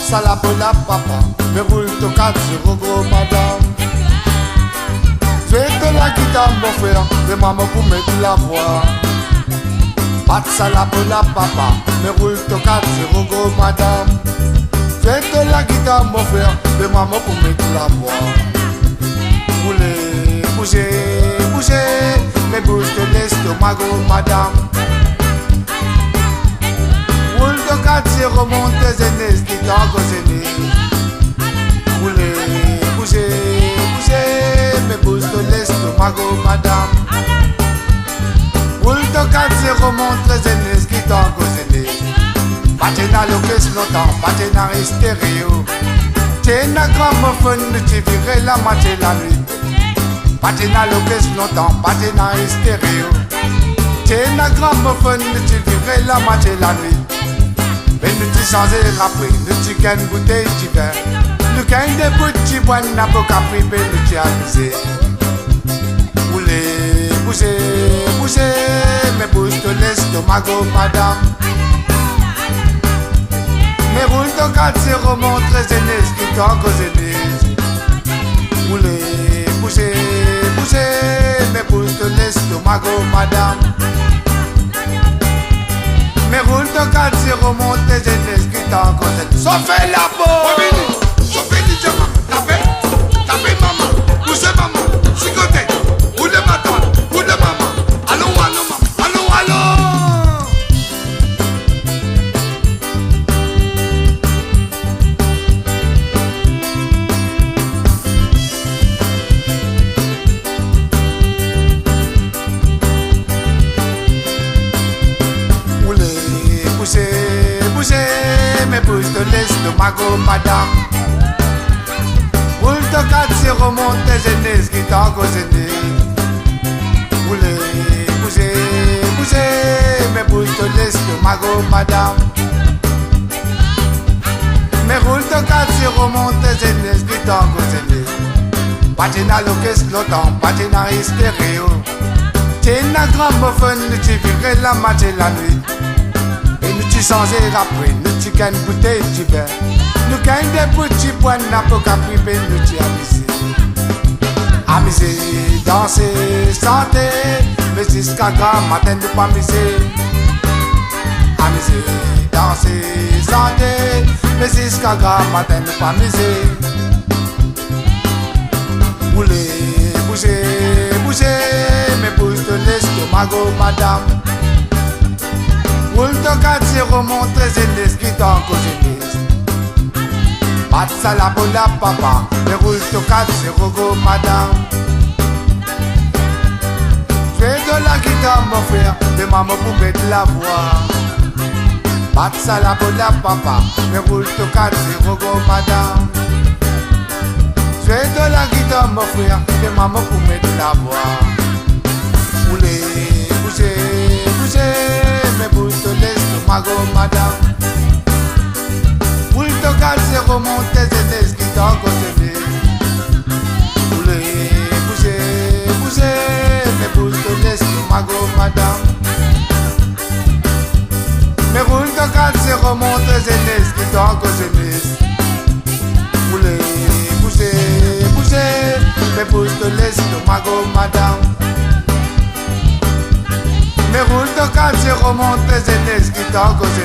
ça la pour la papa, mais roule ton 4 0 gros madame. Fais de la guitare mon frère, de maman pour mettre la voix. Bat ça la pour la papa, mais roule ton 4 0 gros madame. Fais de la guitare mon frère, de maman pour mettre la voix. Roulez, bougez, bougez, mais bouge de l'estomac gros madame. Roule ton 4 0 remonte tes aînés, qui t'en gosséné. Roulez, bougez, bougez, mais bouge de l'estomac gros madame. Roule ton 4 0 monte tes aînés, qui t'en gosséné. Patina l'occasion longtemps, patina stéréo. T'es un gramophone, tu virais la moitié la nuit. Patina l'occasion longtemps, patina stéréo. T'es un gramophone, tu virais la moitié la nuit. Mais nous t'y changé après, nous t'y gagne bouteille du vin. Nous gagne des petits bois, n'a pas qu'à priver, nous t'y amusé. Roulez, bougez, bougez, mais bouge de l'estomac, madame. Mais roule ton 4 0 montre les aînés qui t'ont causé des. Roulez, bougez, bougez, mais bouge de l'estomac, madame. Mais roule ton 4 0 montre les aînés qui t'ont causé des. Saufez la peau! Saufez les gens, tapez maman, bougez maman, sigotez, roulez ma tante, roulez maman. Allons, allons, allons, allons! Mais bouge de l'estomac, madame. Roule ton 4 0 monte tes aînés qui t'ont causé. Roulez, bougez, bougez, mais bouge de l'estomac, madame. Mais roule ton 4 0 monte tes aînés qui t'ont causé. Patina l'occasion longtemps, patina stéréo. T'es un gramophone, tu virais la moitié la nuit. Tu changer après, nous tu gagnes bouteille du vin. Nous gagne des petits points, n'a pas qu'à priver, nous tu amuser. Amuser, danser, chanter, mais jusqu'à grand matin nous pas miser. Amuser, danser, chanter, mais jusqu'à grand matin nous pas miser. Roulez, bougez, bougez, mais bouge de l'estomac, madame. Roule ton 4 0 montre les aînés qui t'ont causé. Bat ça la pour la papa, mais roule ton 4 0 go madame. Fais de la guitare mon frère, de maman pour mettre la voix. Bat ça la pour la papa, mais roule ton 4 0 go madame. Fais de la guitare mon frère, de maman pour mettre la voix. Roulez, bougez, bougez. Mais bouge de l'estomac, madame. Roule ton 4 0 monte tes aînés qui t'ont causé. Roulez, bougez, bougez, mais bouge de l'estomac, madame. Mais roule ton 4 0 monte tes aînés qui t'ont causé. Roulez, bougez, bougez, mais bouge de l'estomac, madame. Mais roule ton 4 0 monte tes aînés qui t'ont causé.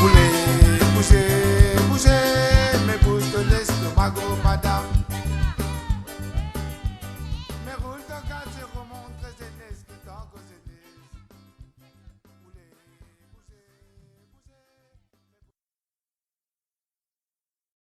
Roulez, bougez, bougez, mais bouge de l'estomac, madame. Mais roule ton 4